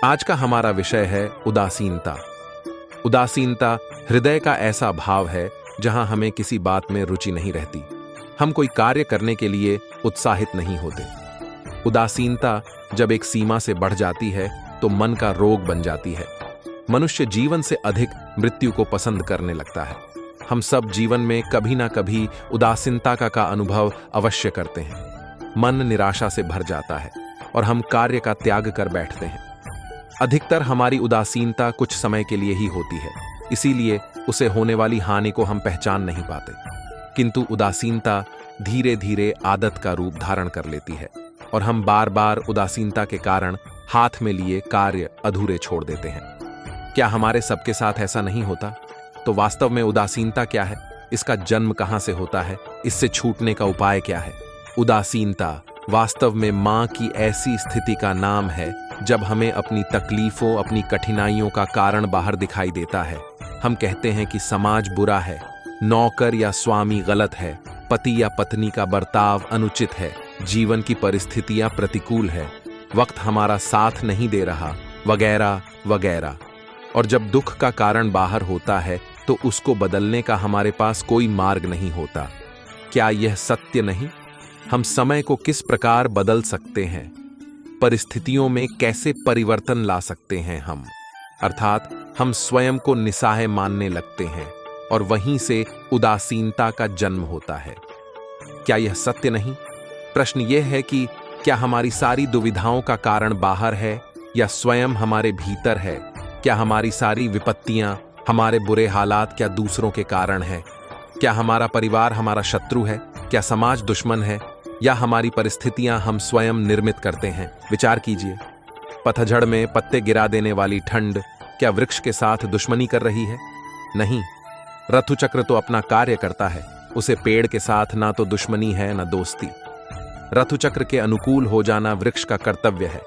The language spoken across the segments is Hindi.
आज का हमारा विषय है उदासीनता। उदासीनता हृदय का ऐसा भाव है जहां हमें किसी बात में रुचि नहीं रहती। हम कोई कार्य करने के लिए उत्साहित नहीं होते। उदासीनता जब एक सीमा से बढ़ जाती है तो मन का रोग बन जाती है। मनुष्य जीवन से अधिक मृत्यु को पसंद करने लगता है। हम सब जीवन में कभी ना कभी उदासीनता का अनुभव अवश्य करते हैं। मन निराशा से भर जाता है और हम कार्य का त्याग कर बैठते हैं। अधिकतर हमारी उदासीनता कुछ समय के लिए ही होती है, इसीलिए उसे होने वाली हानि को हम पहचान नहीं पाते। किंतु उदासीनता धीरे धीरे आदत का रूप धारण कर लेती है और हम बार बार उदासीनता के कारण हाथ में लिए कार्य अधूरे छोड़ देते हैं। क्या हमारे सबके साथ ऐसा नहीं होता? तो वास्तव में उदासीनता क्या है? इसका जन्म कहां से होता है? इससे छूटने का उपाय क्या है? उदासीनता वास्तव में मां की ऐसी स्थिति का नाम है जब हमें अपनी तकलीफों, अपनी कठिनाइयों का कारण बाहर दिखाई देता है। हम कहते हैं कि समाज बुरा है, नौकर या स्वामी गलत है, पति या पत्नी का बर्ताव अनुचित है, जीवन की परिस्थितियां प्रतिकूल है, वक्त हमारा साथ नहीं दे रहा, वगैरह वगैरह। और जब दुख का कारण बाहर होता है तो उसको बदलने का हमारे पास कोई मार्ग नहीं होता। क्या यह सत्य नहीं? हम समय को किस प्रकार बदल सकते हैं, परिस्थितियों में कैसे परिवर्तन ला सकते हैं हम, अर्थात हम स्वयं को निस्सहाय मानने लगते हैं और वहीं से उदासीनता का जन्म होता है। क्या यह सत्य नहीं? प्रश्न यह है कि क्या हमारी सारी दुविधाओं का कारण बाहर है या स्वयं हमारे भीतर है? क्या हमारी सारी विपत्तियां, हमारे बुरे हालात क्या दूसरों के कारण है? क्या हमारा परिवार हमारा शत्रु है? क्या समाज दुश्मन है? या हमारी परिस्थितियां हम स्वयं निर्मित करते हैं? विचार कीजिए। पतझड़ में पत्ते गिरा देने वाली ठंड क्या वृक्ष के साथ दुश्मनी कर रही है? नहीं। ऋतुचक्र तो अपना कार्य करता है, उसे पेड़ के साथ ना तो दुश्मनी है ना दोस्ती। ऋतुचक्र के अनुकूल हो जाना वृक्ष का कर्तव्य है।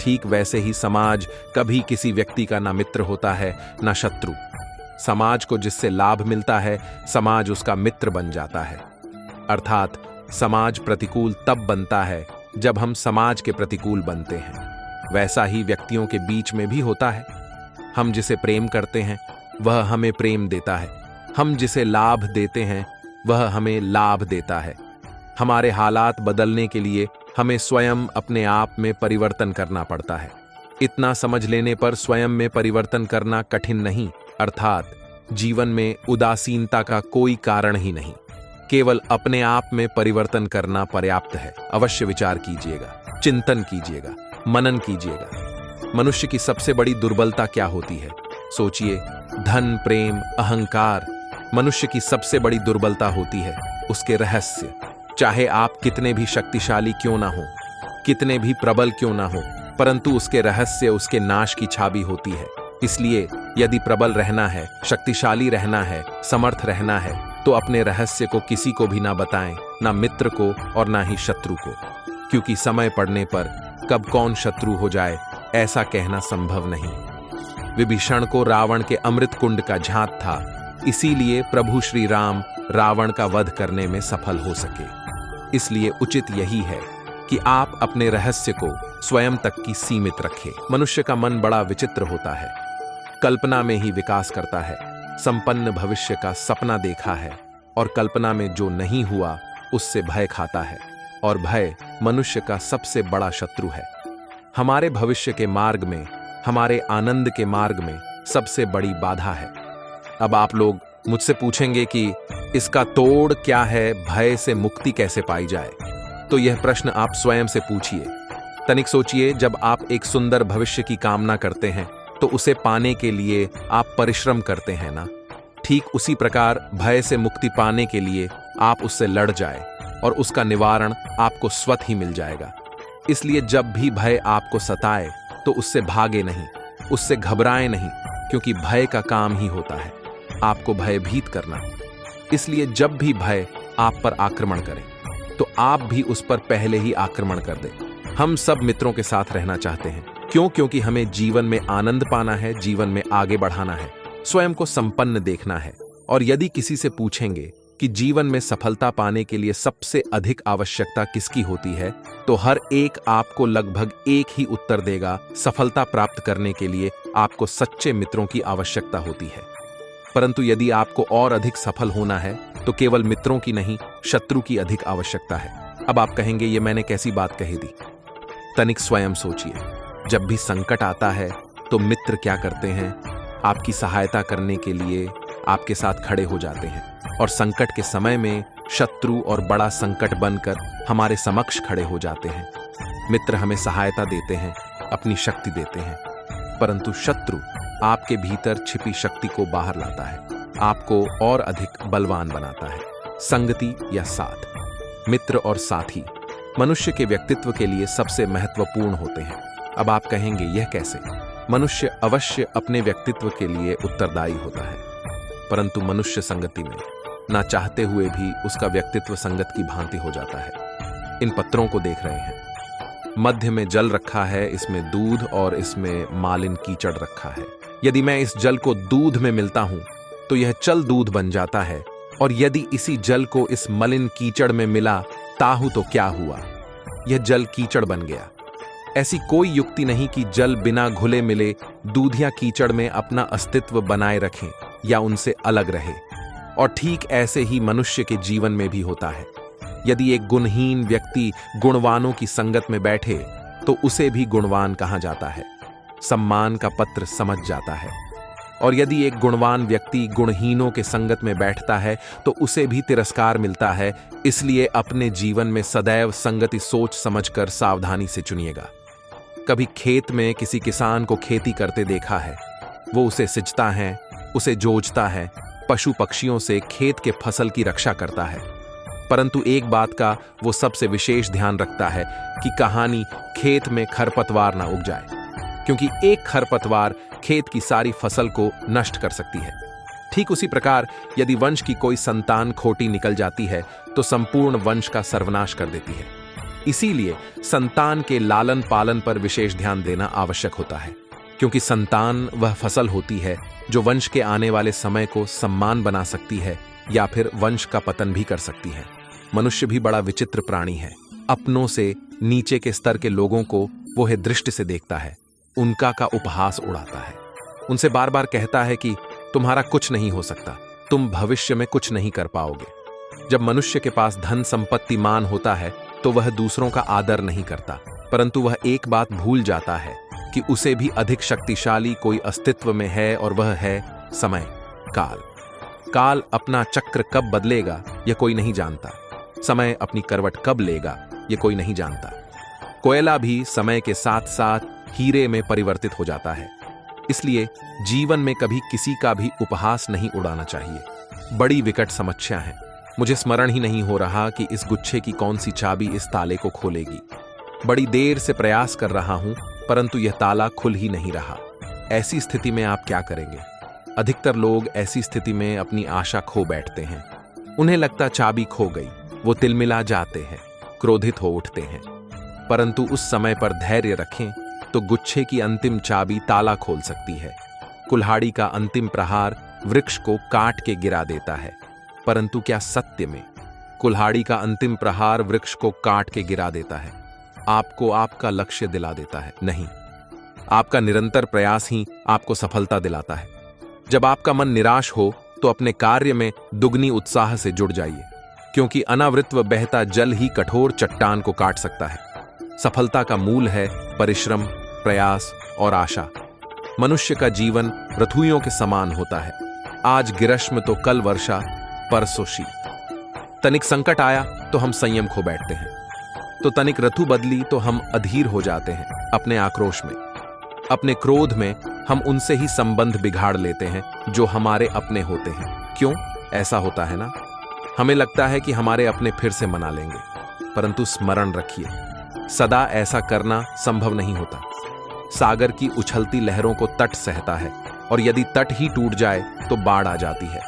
ठीक वैसे ही समाज कभी किसी व्यक्ति का ना मित्र होता है ना शत्रु। समाज को जिससे लाभ मिलता है, समाज उसका मित्र बन जाता है। अर्थात समाज प्रतिकूल तब बनता है जब हम समाज के प्रतिकूल बनते हैं। वैसा ही व्यक्तियों के बीच में भी होता है। हम जिसे प्रेम करते हैं वह हमें प्रेम देता है, हम जिसे लाभ देते हैं वह हमें लाभ देता है। हमारे हालात बदलने के लिए हमें स्वयं अपने आप में परिवर्तन करना पड़ता है। इतना समझ लेने पर स्वयं में परिवर्तन करना कठिन नहीं, अर्थात जीवन में उदासीनता का कोई कारण ही नहीं। केवल अपने आप में परिवर्तन करना पर्याप्त है। अवश्य विचार कीजिएगा, चिंतन कीजिएगा, मनन कीजिएगा। मनुष्य की सबसे बड़ी दुर्बलता क्या होती है? सोचिए। धन, प्रेम, अहंकार। मनुष्य की सबसे बड़ी दुर्बलता होती है उसके रहस्य। चाहे आप कितने भी शक्तिशाली क्यों ना हो, कितने भी प्रबल क्यों ना हो, परंतु उसके रहस्य उसके नाश की छाबी होती है। इसलिए यदि प्रबल रहना है, शक्तिशाली रहना है, समर्थ रहना है, तो अपने रहस्य को किसी को भी ना बताएं, ना मित्र को और ना ही शत्रु को, क्योंकि समय पड़ने पर कब कौन शत्रु हो जाए ऐसा कहना संभव नहीं। विभीषण को रावण के अमृत कुंड का झांक था, इसीलिए प्रभु श्री राम रावण का वध करने में सफल हो सके। इसलिए उचित यही है कि आप अपने रहस्य को स्वयं तक की सीमित रखें। मनुष्य का मन बड़ा विचित्र होता है, कल्पना में ही विकास करता है। संपन्न भविष्य का सपना देखा है और कल्पना में जो नहीं हुआ उससे भय खाता है, और भय मनुष्य का सबसे बड़ा शत्रु है। हमारे भविष्य के मार्ग में, हमारे आनंद के मार्ग में सबसे बड़ी बाधा है। अब आप लोग मुझसे पूछेंगे कि इसका तोड़ क्या है, भय से मुक्ति कैसे पाई जाए? तो यह प्रश्न आप स्वयं से पूछिए। तनिक सोचिए, जब आप एक सुंदर भविष्य की कामना करते हैं तो उसे पाने के लिए आप परिश्रम करते हैं ना? ठीक उसी प्रकार भय से मुक्ति पाने के लिए आप उससे लड़ जाए और उसका निवारण आपको स्वतः ही मिल जाएगा। इसलिए जब भी भय आपको सताए तो उससे भागे नहीं, उससे घबराएं नहीं, क्योंकि भय का काम ही होता है आपको भयभीत करना। इसलिए जब भी भय आप पर आक्रमण करे तो आप भी उस पर पहले ही आक्रमण कर दें। हम सब मित्रों के साथ रहना चाहते हैं। क्यों? क्योंकि हमें जीवन में आनंद पाना है, जीवन में आगे बढ़ाना है, स्वयं को संपन्न देखना है। और यदि किसी से पूछेंगे कि जीवन में सफलता पाने के लिए सबसे अधिक आवश्यकता किसकी होती है, तो हर एक आपको लगभग एक ही उत्तर देगा। सफलता प्राप्त करने के लिए आपको सच्चे मित्रों की आवश्यकता होती है। परंतु यदि आपको और अधिक सफल होना है तो केवल मित्रों की नहीं, शत्रु की अधिक आवश्यकता है। अब आप कहेंगे, ये मैंने कैसी बात कही दी? तनिक स्वयं सोचिए। जब भी संकट आता है तो मित्र क्या करते हैं? आपकी सहायता करने के लिए आपके साथ खड़े हो जाते हैं, और संकट के समय में शत्रु और बड़ा संकट बनकर हमारे समक्ष खड़े हो जाते हैं। मित्र हमें सहायता देते हैं, अपनी शक्ति देते हैं, परंतु शत्रु आपके भीतर छिपी शक्ति को बाहर लाता है, आपको और अधिक बलवान बनाता है। संगति या साथ। मित्र और साथी मनुष्य के व्यक्तित्व के लिए सबसे महत्वपूर्ण होते हैं। अब आप कहेंगे, यह कैसे? मनुष्य अवश्य अपने व्यक्तित्व के लिए उत्तरदायी होता है, परंतु मनुष्य संगति में ना चाहते हुए भी उसका व्यक्तित्व संगत की भांति हो जाता है। इन पत्रों को देख रहे हैं, मध्य में जल रखा है, इसमें दूध और इसमें मालिन कीचड़ रखा है। यदि मैं इस जल को दूध में मिलता हूं तो यह चल दूध बन जाता है, और यदि इसी जल को इस मलिन कीचड़ में मिला ताहू तो क्या हुआ? यह जल कीचड़ बन गया। ऐसी कोई युक्ति नहीं कि जल बिना घुले मिले दूध या कीचड़ में अपना अस्तित्व बनाए रखें या उनसे अलग रहे। और ठीक ऐसे ही मनुष्य के जीवन में भी होता है। यदि एक गुणहीन व्यक्ति गुणवानों की संगत में बैठे तो उसे भी गुणवान कहा जाता है, सम्मान का पत्र समझ जाता है। और यदि एक गुणवान व्यक्ति गुणहीनों के संगत में बैठता है तो उसे भी तिरस्कार मिलता है। इसलिए अपने जीवन में सदैव संगति सोच समझकर सावधानी से चुनिएगा। कभी खेत में किसी किसान को खेती करते देखा है। वो उसे सिंचता है, उसे जोतता है, पशु पक्षियों से खेत के फसल की रक्षा करता है, परंतु एक बात का वो सबसे विशेष ध्यान रखता है कि कहानी खेत में खरपतवार ना उग जाए, क्योंकि एक खरपतवार खेत की सारी फसल को नष्ट कर सकती है। ठीक उसी प्रकार यदि वंश की कोई संतान खोटी निकल जाती है तो संपूर्ण वंश का सर्वनाश कर देती है। इसीलिए संतान के लालन पालन पर विशेष ध्यान देना आवश्यक होता है, क्योंकि संतान वह फसल होती है जो वंश के आने वाले समय को सम्मान बना सकती है या फिर वंश का पतन भी कर सकती है। मनुष्य भी बड़ा विचित्र प्राणी है। अपनों से नीचे के स्तर के लोगों को वो है दृष्टि से देखता है, उनका का उपहास उड़ाता है, उनसे बार बार कहता है कि तुम्हारा कुछ नहीं हो सकता, तुम भविष्य में कुछ नहीं कर पाओगे। जब मनुष्य के पास धन संपत्ति मान होता है तो वह दूसरों का आदर नहीं करता, परंतु वह एक बात भूल जाता है कि उसे भी अधिक शक्तिशाली कोई अस्तित्व में है, और वह है समय, काल। काल अपना चक्र कब बदलेगा यह कोई नहीं जानता। समय अपनी करवट कब लेगा यह कोई नहीं जानता। कोयला भी समय के साथ साथ हीरे में परिवर्तित हो जाता है। इसलिए जीवन में कभी किसी का भी उपहास नहीं उड़ाना चाहिए। बड़ी विकट समस्या है। मुझे स्मरण ही नहीं हो रहा कि इस गुच्छे की कौन सी चाबी इस ताले को खोलेगी। बड़ी देर से प्रयास कर रहा हूं, परंतु यह ताला खुल ही नहीं रहा। ऐसी स्थिति में आप क्या करेंगे? अधिकतर लोग ऐसी स्थिति में अपनी आशा खो बैठते हैं। उन्हें लगता चाबी खो गई, वो तिलमिला जाते हैं, क्रोधित हो उठते हैं। परंतु उस समय पर धैर्य रखें तो गुच्छे की अंतिम चाबी ताला खोल सकती है। कुल्हाड़ी का अंतिम प्रहार वृक्ष को काट के गिरा देता है, परंतु क्या सत्य में कुल्हाड़ी का अंतिम प्रहार वृक्ष को काट के गिरा देता है? आपको आपका लक्ष्य दिला देता है? नहीं, आपका निरंतर प्रयास ही आपको सफलता दिलाता है। जब आपका मन निराश हो तो अपने कार्य में दुगनी उत्साह से जुड़ जाइए, क्योंकि अनावृत व बहता जल ही कठोर चट्टान को काट सकता है। सफलता का मूल है परिश्रम, प्रयास और आशा। मनुष्य का जीवन ऋतुओं के समान होता है। आज ग्रीष्म तो कल वर्षा, परसों शीत। तनिक संकट आया तो हम संयम खो बैठते हैं, तो तनिक ऋतु बदली तो हम अधीर हो जाते हैं अपने आक्रोश में। अपने क्रोध में हम उनसे ही संबंध बिगाड़ लेते हैं जो हमारे अपने होते हैं। क्यों ऐसा होता है ना? हमें लगता है कि हमारे अपने फिर से मना लेंगे, परंतु स्मरण रखिए, सदा ऐसा करना संभव नहीं होता। सागर की उछलती लहरों को तट सहता है, और यदि तट ही टूट जाए तो बाढ़ आ जाती है।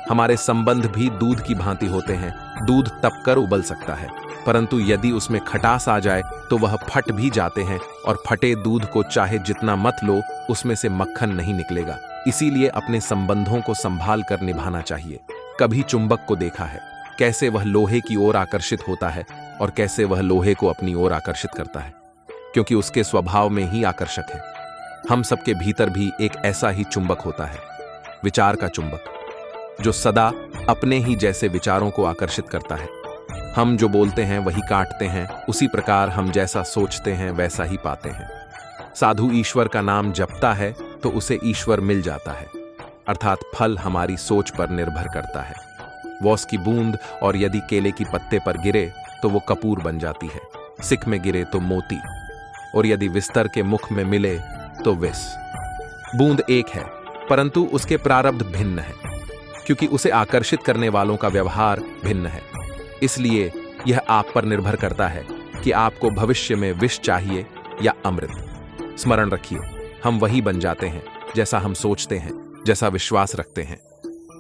हमारे संबंध भी दूध की भांति होते हैं। दूध तपकर उबल सकता है, परंतु यदि उसमें खटास आ जाए तो वह फट भी जाते हैं, और फटे दूध को चाहे जितना मत लो, उसमें से मक्खन नहीं निकलेगा। इसीलिए अपने संबंधों को संभाल कर निभाना चाहिए। कभी चुंबक को देखा है, कैसे वह लोहे की ओर आकर्षित होता है और कैसे वह लोहे को अपनी ओर आकर्षित करता है, क्योंकि उसके स्वभाव में ही आकर्षक है। हम सबके भीतर भी एक ऐसा ही चुंबक होता है, विचार का चुंबक, जो सदा अपने ही जैसे विचारों को आकर्षित करता है। हम जो बोलते हैं वही काटते हैं, उसी प्रकार हम जैसा सोचते हैं वैसा ही पाते हैं। साधु ईश्वर का नाम जपता है तो उसे ईश्वर मिल जाता है, अर्थात फल हमारी सोच पर निर्भर करता है। वॉस की बूंद और यदि केले की पत्ते पर गिरे तो वो कपूर बन जाती है, सिक में गिरे तो मोती, और यदि विस्तर के मुख में मिले तो विष। बूंद एक है, परंतु उसके प्रारब्ध भिन्न है, क्योंकि उसे आकर्षित करने वालों का व्यवहार भिन्न है। इसलिए यह आप पर निर्भर करता है कि आपको भविष्य में विष चाहिए या अमृत। स्मरण रखिए, हम वही बन जाते हैं जैसा हम सोचते हैं, जैसा विश्वास रखते हैं।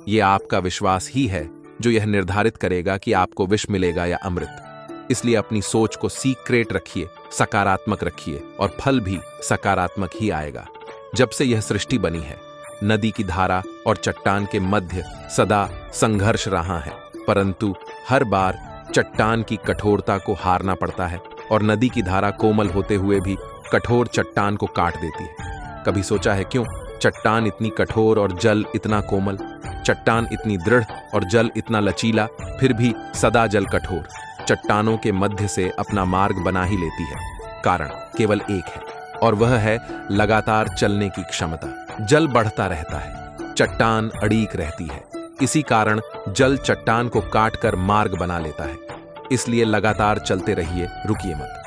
यह आपका विश्वास ही है जो यह निर्धारित करेगा कि आपको विष मिलेगा या अमृत। इसलिए अपनी सोच को सीक्रेट रखिए, सकारात्मक रखिए, और फल भी सकारात्मक ही आएगा। जब से यह सृष्टि बनी है, नदी की धारा और चट्टान के मध्य सदा संघर्ष रहा है, परंतु हर बार चट्टान की कठोरता को हारना पड़ता है और नदी की धारा कोमल होते हुए भी कठोर चट्टान को काट देती है। कभी सोचा है क्यों चट्टान इतनी कठोर और जल इतना कोमल? चट्टान इतनी दृढ़ और जल इतना लचीला, फिर भी सदा जल कठोर चट्टानों के मध्य से अपना मार्ग बना ही लेती है। कारण केवल एक है, और वह है लगातार चलने की क्षमता। जल बढ़ता रहता है, चट्टान अड़ीक रहती है। इसी कारण जल चट्टान को काटकर मार्ग बना लेता है। इसलिए लगातार चलते रहिए, रुकिए मत,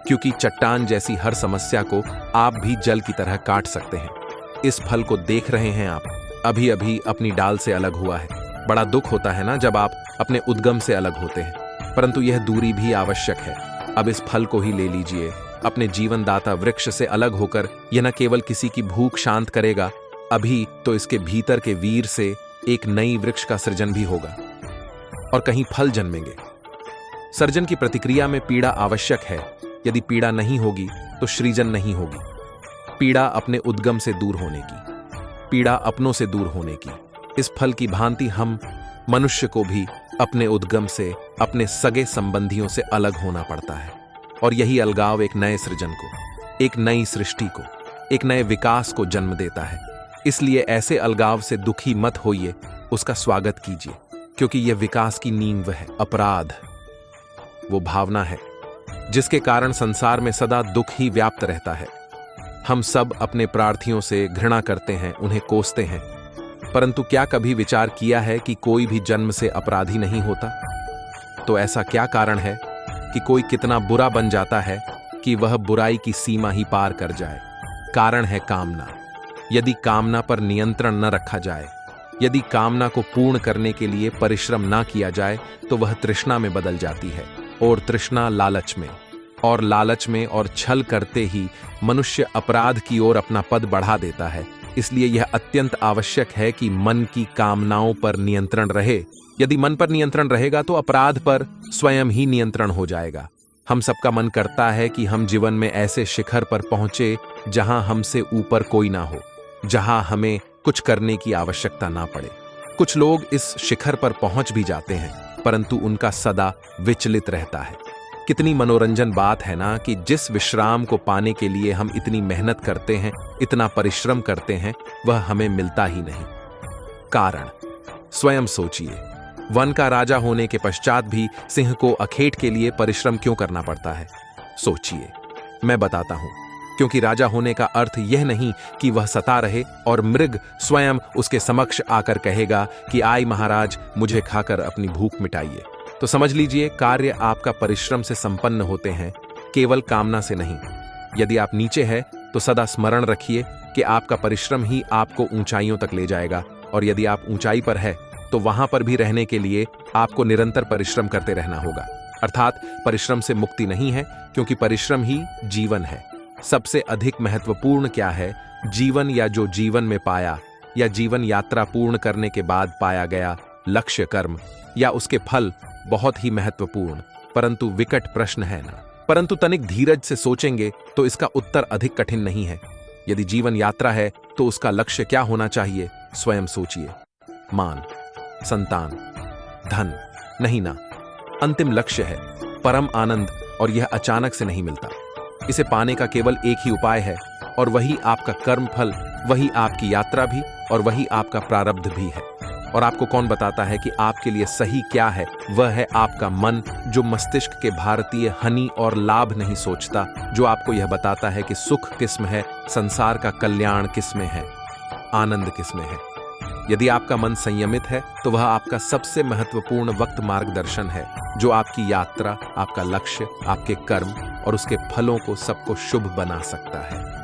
क्योंकि चट्टान जैसी हर समस्या को आप भी जल की तरह काट सकते हैं। इस फल को देख रहे हैं आप, अभी अभी अपनी डाल से अलग हुआ है। बड़ा दुख होता है ना जब आप अपने उद्गम से अलग होते हैं, परंतु यह दूरी भी आवश्यक है। अब इस फल को ही ले लीजिए। अपने जीवनदाता वृक्ष से अलग होकर यह न केवल किसी की भूख शांत करेगा, अभी तो इसके भीतर के वीर से एक नई वृक्ष का सृजन भी होगा और कहीं फल जन्मेंगे। सर्जन की प्रतिक्रिया में पीड़ा आवश्यक है। यदि पीड़ा नहीं होगी तो सृजन नहीं होगी। पीड़ा अपने उद्गम से दूर होने की, पीड़ा अपनों से दूर होने की। इस फल की भांति हम मनुष्य को भी अपने उद्गम से, अपने सगे संबंधियों से अलग होना पड़ता है, और यही अलगाव एक नए सृजन को, एक नई सृष्टि को, एक नए विकास को जन्म देता है। इसलिए ऐसे अलगाव से दुखी मत होइए, उसका स्वागत कीजिए, क्योंकि यह विकास की नींव है। अपराध वो भावना है जिसके कारण संसार में सदा दुख ही व्याप्त रहता है। हम सब अपने प्रार्थियों से घृणा करते हैं, उन्हें कोसते हैं, परंतु क्या कभी विचार किया है कि कोई भी जन्म से अपराधी नहीं होता? तो ऐसा क्या कारण है कि कोई कितना बुरा बन जाता है कि वह बुराई की सीमा ही पार कर जाए? कारण है कामना। यदि कामना पर नियंत्रण न रखा जाए, यदि कामना को पूर्ण करने के लिए परिश्रम न किया जाए, तो वह तृष्णा में बदल जाती है, और तृष्णा लालच में, और लालच में और छल करते ही मनुष्य अपराध की ओर अपना पद बढ़ा देता है। इसलिए यह अत्यंत आवश्यक है कि मन की कामनाओं पर नियंत्रण रहे। यदि मन पर नियंत्रण रहेगा तो अपराध पर स्वयं ही नियंत्रण हो जाएगा। हम सबका मन करता है कि हम जीवन में ऐसे शिखर पर पहुंचे जहां हमसे ऊपर कोई ना हो, जहां हमें कुछ करने की आवश्यकता ना पड़े। कुछ लोग इस शिखर पर पहुंच भी जाते हैं, परंतु उनका सदा विचलित रहता है। कितनी मनोरंजन बात है ना कि जिस विश्राम को पाने के लिए हम इतनी मेहनत करते हैं, इतना परिश्रम करते हैं, वह हमें मिलता ही नहीं। कारण स्वयं सोचिए, वन का राजा होने के पश्चात भी सिंह को अखेट के लिए परिश्रम क्यों करना पड़ता है? सोचिए, मैं बताता हूं। क्योंकि राजा होने का अर्थ यह नहीं कि वह सता रहे और मृग स्वयं उसके समक्ष आकर कहेगा कि आई महाराज, मुझे खाकर अपनी भूख मिटाइए। तो समझ लीजिए, कार्य आपका परिश्रम से संपन्न होते हैं, केवल कामना से नहीं। यदि आप नीचे हैं तो सदा स्मरण रखिए कि आपका परिश्रम ही आपको ऊंचाइयों तक ले जाएगा, और यदि आप ऊंचाई पर है तो वहां पर भी रहने के लिए आपको निरंतर परिश्रम करते रहना होगा। अर्थात परिश्रम से मुक्ति नहीं है, क्योंकि परिश्रम ही जीवन है। सबसे अधिक महत्वपूर्ण क्या है? जीवन, या जो जीवन में पाया, या जीवन यात्रा पूर्ण करने के बाद पाया गया लक्ष्य कर्म, या उसके फल, बहुत ही महत्वपूर्ण परंतु विकट प्रश्न है ना। परंतु तनिक धीरज से सोचेंगे तो इसका उत्तर अधिक कठिन नहीं है। यदि जीवन यात्रा है तो उसका लक्ष्य क्या होना चाहिए? स्वयं सोचिए। मान, संतान, धन नहीं ना। अंतिम लक्ष्य है परम आनंद, और यह अचानक से नहीं मिलता। इसे पाने का केवल एक ही उपाय है, और वही आपका कर्म फल, वही आपकी यात्रा भी, और वही आपका प्रारब्ध भी है। और आपको कौन बताता है कि आपके लिए सही क्या है? वह है आपका मन, जो मस्तिष्क के भारतीय हानि और लाभ नहीं सोचता, जो आपको यह बताता है कि सुख किसमें है, संसार का कल्याण किसमें है, आनंद किसमें है। यदि आपका मन संयमित है तो वह आपका सबसे महत्वपूर्ण वक्त मार्गदर्शन है, जो आपकी यात्रा, आपका लक्ष्य, आपके कर्म और उसके फलों को सबको शुभ बना सकता है।